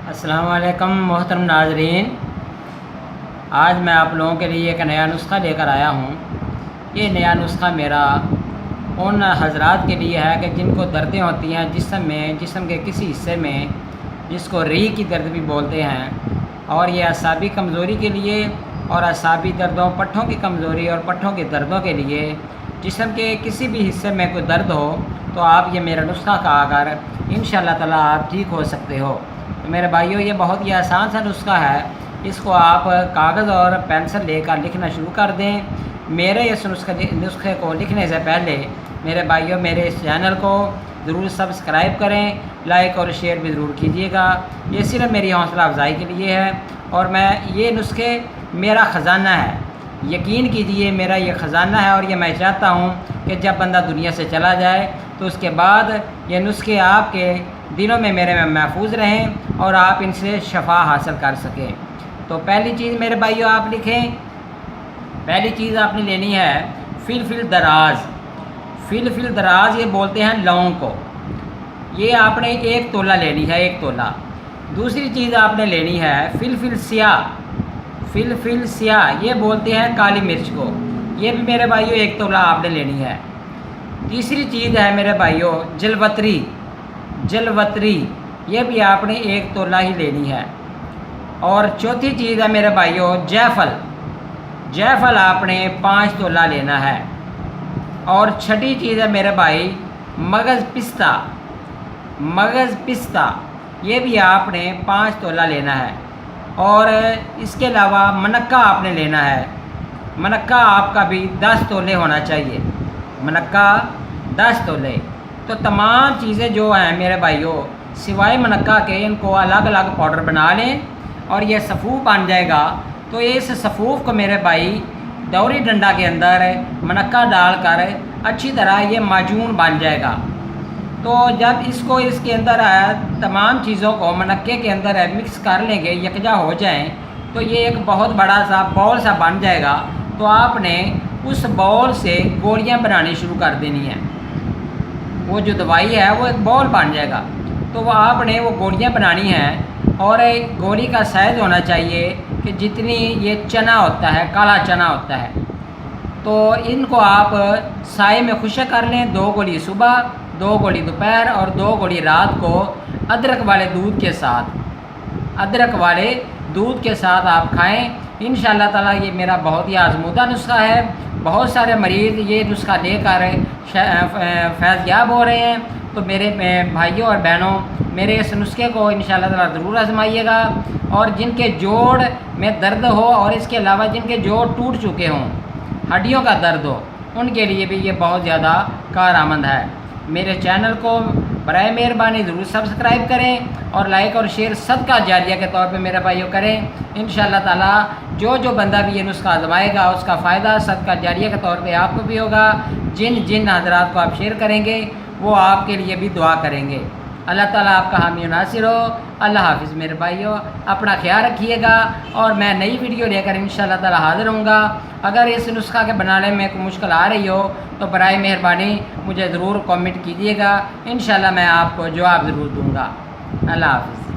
السلام علیکم محترم ناظرین، آج میں آپ لوگوں کے لیے ایک نیا نسخہ لے کر آیا ہوں۔ یہ نیا نسخہ میرا ان حضرات کے لیے ہے کہ جن کو دردیں ہوتی ہیں جسم کے کسی حصے میں، جس کو ریڑھ کی درد بھی بولتے ہیں، اور یہ اعصابی کمزوری کے لیے اور اعصابی دردوں، پٹھوں کی کمزوری اور پٹھوں کے دردوں کے لیے جسم کے کسی بھی حصے میں کوئی درد ہو تو آپ یہ میرا نسخہ کھا کر انشاءاللہ تعالیٰ آپ ٹھیک ہو سکتے ہو۔ تو میرے بھائیوں، یہ بہت ہی آسان سا نسخہ ہے۔ اس کو آپ کاغذ اور پینسل لے کر لکھنا شروع کر دیں۔ میرے اس نسخے کو لکھنے سے پہلے میرے بھائیوں، میرے اس چینل کو ضرور سبسکرائب کریں، لائک اور شیئر بھی ضرور کیجیے گا۔ یہ صرف میری حوصلہ افزائی کے لیے ہے، اور یہ نسخے میرا خزانہ ہے۔ یقین کیجیے، میرا یہ خزانہ ہے، اور یہ میں چاہتا ہوں کہ جب بندہ دنیا سے چلا جائے تو اس کے بعد یہ نسخے آپ کے دلوں میں میرے میں محفوظ رہیں اور آپ ان سے شفا حاصل کر سکیں۔ تو پہلی چیز میرے بھائیوں آپ لکھیں، پہلی چیز آپ نے لینی ہے فلفل دراز۔ فلفل دراز یہ بولتے ہیں لونگ کو۔ یہ آپ نے 1 تولہ لینی ہے، 1 تولہ۔ دوسری چیز آپ نے لینی ہے فلفل سیاہ۔ فلفل سیاہ یہ بولتے ہیں کالی مرچ کو، یہ بھی میرے بھائیوں 1 تولہ آپ نے لینی ہے۔ تیسری چیز ہے میرے بھائیوں جلوتری۔ جلوتری یہ بھی آپ نے 1 تولہ ہی لینی ہے۔ اور چوتھی چیز ہے میرے بھائیوں جیفل۔ جیفل آپ نے 5 تولہ لینا ہے۔ اور چھٹی چیز ہے میرے بھائی مغز پستہ۔ مغز پستہ یہ بھی آپ نے 5 تولہ لینا ہے۔ اور اس کے علاوہ منقہ آپ نے لینا ہے۔ منقہ آپ کا بھی 10 تولے ہونا چاہیے۔ منقہ 10 تولے۔ تو تمام چیزیں جو ہیں میرے بھائیوں سوائے منقہ کے، ان کو الگ الگ پاؤڈر بنا لیں، اور یہ صفوف بن جائے گا۔ تو اس صفوف کو میرے بھائی دوری ڈنڈا کے اندر منقہ ڈال کر اچھی طرح یہ معجون بن جائے گا۔ تو جب اس کے اندر تمام چیزوں کو منقے کے اندر مکس کر لیں گے، یکجا ہو جائیں، تو یہ ایک بہت بڑا سا بول سا بن جائے گا۔ تو آپ نے اس بول سے گولیاں بنانی شروع کر دینی ہیں۔ وہ جو دوائی ہے وہ ایک بول بن جائے گا، تو وہ آپ نے وہ گولیاں بنانی ہیں، اور گولی کا سائز ہونا چاہیے کہ جتنی یہ چنا ہوتا ہے، کالا چنا ہوتا ہے۔ تو ان کو آپ سائے میں خشک کر لیں، 2 گولی صبح، 2 گولی دوپہر اور 2 گولی رات کو ادرک والے دودھ کے ساتھ۔ ادرک والے دودھ کے ساتھ آپ کھائیں۔ انشاءاللہ تعالیٰ یہ میرا بہت ہی آزمودہ نسخہ ہے۔ بہت سارے مریض یہ نسخہ لے کر فیض یاب ہو رہے ہیں۔ تو میرے بھائیوں اور بہنوں، میرے اس نسخے کو انشاءاللہ تعالیٰ ضرور آزمائیے گا۔ اور جن کے جوڑ میں درد ہو، اور اس کے علاوہ جن کے جوڑ ٹوٹ چکے ہوں، ہڈیوں کا درد ہو، ان کے لیے بھی یہ بہت زیادہ کارآمد ہے۔ میرے چینل کو برائے مہربانی ضرور سبسکرائب کریں، اور لائک اور شیئر صدقہ جاریہ کے طور پہ میرے بھائیوں کریں۔ انشاءاللہ تعالیٰ جو بندہ بھی یہ نسخہ آزمائے گا اس کا فائدہ صدقہ جاریہ کے طور پہ آپ کو بھی ہوگا۔ جن حضرات کو آپ شیئر کریں گے وہ آپ کے لیے بھی دعا کریں گے۔ اللہ تعالیٰ آپ کا حامی و ناصر ہو۔ اللہ حافظ میرے بھائیوں، اپنا خیال رکھیے گا، اور میں نئی ویڈیو لے کر انشاءاللہ تعالیٰ حاضر ہوں گا۔ اگر اس نسخہ کے بنانے میں کوئی مشکل آ رہی ہو تو برائے مہربانی مجھے ضرور کامنٹ کیجیے گا، انشاءاللہ میں آپ کو جواب ضرور دوں گا۔ اللہ حافظ۔